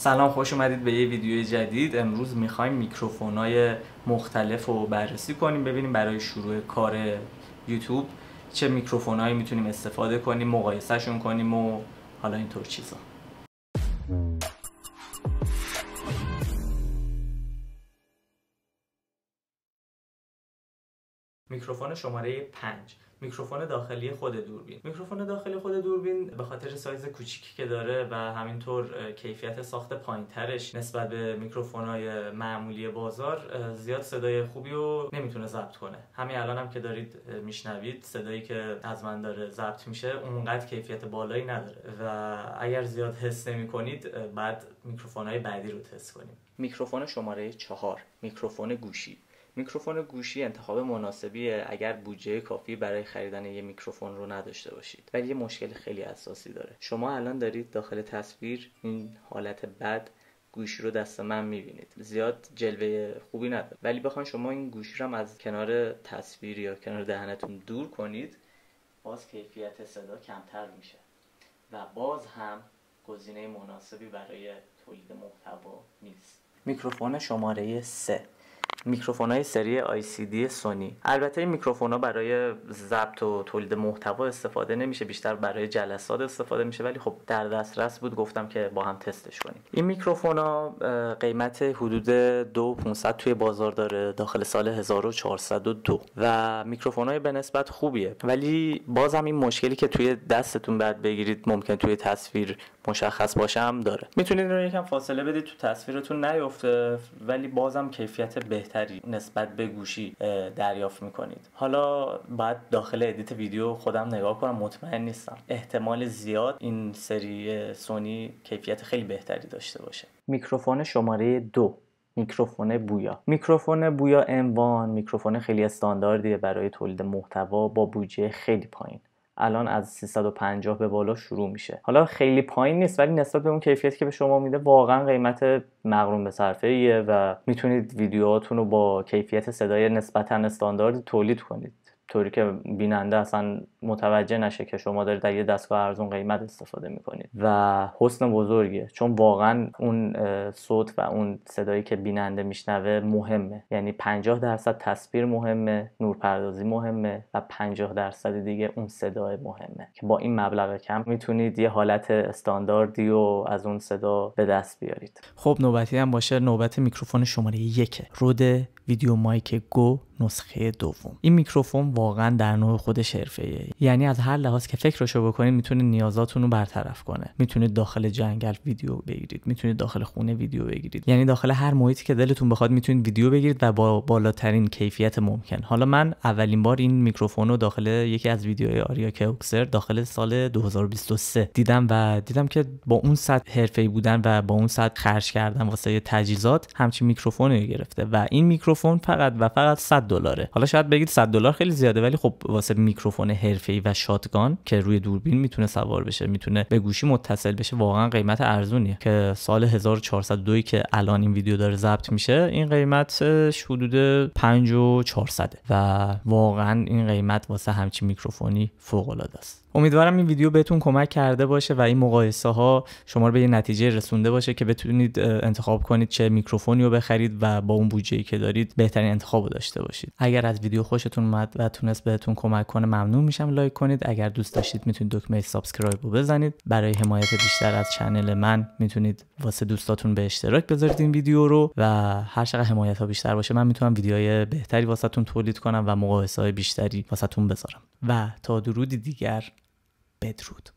سلام، خوش اومدید به یه ویدیوی جدید. امروز میخوایم میکروفون‌های مختلف رو بررسی کنیم، ببینیم برای شروع کار یوتیوب چه میکروفون‌هایی میتونیم استفاده کنیم، مقایسه‌شون کنیم و حالا اینطور چیزا. میکروفون شماره 5، میکروفون داخلی خود دوربین. میکروفون داخلی خود دوربین به خاطر سایز کوچیکی که داره و همینطور کیفیت ساخت پایینترش نسبت به میکروفون‌های معمولی بازار زیاد صدای خوبی رو نمیتونه ضبط کنه. همین الان هم که دارید میشنوید صدایی که از من داره ضبط میشه اونقدر کیفیت بالایی نداره و اگر زیاد حس نمی‌کنید بعد میکروفون‌های بعدی رو تست کنیم. میکروفون شماره 4، میکروفون گوشی. میکروفون گوشی انتخاب مناسبیه اگر بودجه کافی برای خریدن یه میکروفون رو نداشته باشید، ولی یه مشکل خیلی اساسی داره. شما الان دارید داخل تصویر این حالت بد گوشی رو دست من میبینید، زیاد جلوه خوبی نداره، ولی بخواید شما این گوشی رو هم از کنار تصویر یا کنار دهنتون دور کنید باز کیفیت صدا کمتر میشه و باز هم گزینه مناسبی برای تولید محتوا نیست. میکروفون شماره 3، میکروفون‌های سری ICD سونی. البته این میکروفون‌ها برای ضبط و تولید محتوا استفاده نمیشه، بیشتر برای جلسات استفاده میشه، ولی خب در دسترس بود گفتم که با هم تستش کنیم. این میکروفون‌ها قیمت حدود 2500 توی بازار داره داخل سال 1402 و میکروفون‌های به نسبت خوبیه، ولی بازم این مشکلی که توی دستتون بعد بگیرید ممکن توی تصویر مشخص باشه هم داره. میتونید رو یکم فاصله بدید تو تصویرتون نیفته، ولی بازم کیفیت بهتری نسبت به گوشی دریافت میکنید. حالا باید داخل ادیت ویدیو خودم نگاه کنم، مطمئن نیستم. احتمال زیاد این سری سونی کیفیت خیلی بهتری داشته باشه. میکروفون شماره 2، میکروفون بویا. میکروفون بویا M1 میکروفون خیلی استانداردیه برای تولید محتوا با بودجه خیلی پایین. الان از 350 به بالا شروع میشه. حالا خیلی پایین نیست، ولی نسبت به اون کیفیتی که به شما میده واقعا قیمت مقرون به صرفه ایه و میتونید ویدیوهاتون رو با کیفیت صدای نسبتا استاندارد تولید کنید، طوری که بیننده اصلا متوجه نشه که شما دارید از یه دستگاه ارزون قیمت استفاده میکنید و حسن بزرگیه، چون واقعا اون صوت و اون صدایی که بیننده میشنوه مهمه. یعنی 50% تصویر مهمه، نورپردازی مهمه و 50% دیگه اون صدای مهمه که با این مبلغ کم میتونید یه حالت استانداردی رو از اون صدا به دست بیارید. خب نوبتی هم باشه، نوبت میکروفون شماره 1، رود ویدیو مایک گو نسخه دوم. این میکروفون واقعا در نوع خودش حرفه‌ایه، یعنی از هر لحاظ که فکرشو بکنید میتونید نیازاتون رو برطرف کنه. میتونید داخل جنگل ویدیو بگیرید، میتونید داخل خونه ویدیو بگیرید، یعنی داخل هر محیطی که دلتون بخواد میتونید ویدیو بگیرید و با بالاترین کیفیت ممکن. حالا من اولین بار این میکروفون رو داخل یکی از ویدیوهای آریا کوکسر داخل سال 2023 دیدم و دیدم که با اون سطح حرفه‌ای بودن و با اون سطح خرج کردن واسه تجهیزات همچین میکروفونی گرفته و این میکروفون فقط و فقط $100. حالا شاید بگید $100 خیلی زیاده، ولی خب واسه میکروفون حرفه‌ای و شاتگان که روی دوربین میتونه سوار بشه، میتونه به گوشی متصل بشه، واقعا قیمت ارزونیه که سال 1402 که الان این ویدیو داره ضبط میشه این قیمتش حدود 5400 و واقعا این قیمت واسه همچین میکروفونی فوق العاده است. امیدوارم این ویدیو بهتون کمک کرده باشه و این مقایسه ها شما رو به یه نتیجه رسونده باشه که بتونید انتخاب کنید چه میکروفونی رو بخرید و با اون بودجه‌ای که دارید بهترین انتخاب رو داشته باشید. اگر از ویدیو خوشتون اومد و تونست بهتون کمک کنه ممنون میشم لایک کنید. اگر دوست داشتید میتونید دکمه سابسکرایب رو بزنید. برای حمایت بیشتر از چنل من میتونید واسه دوستاتون به اشتراک بذارید این ویدیو رو و هر چقدر حمایت ها بیشتر باشه من میتونم ویدیوهای بهتری واسهتون تولید کنم و مقایسه های بیشتری واسهتون بذارم. و تا درودی دیگر، بدرود.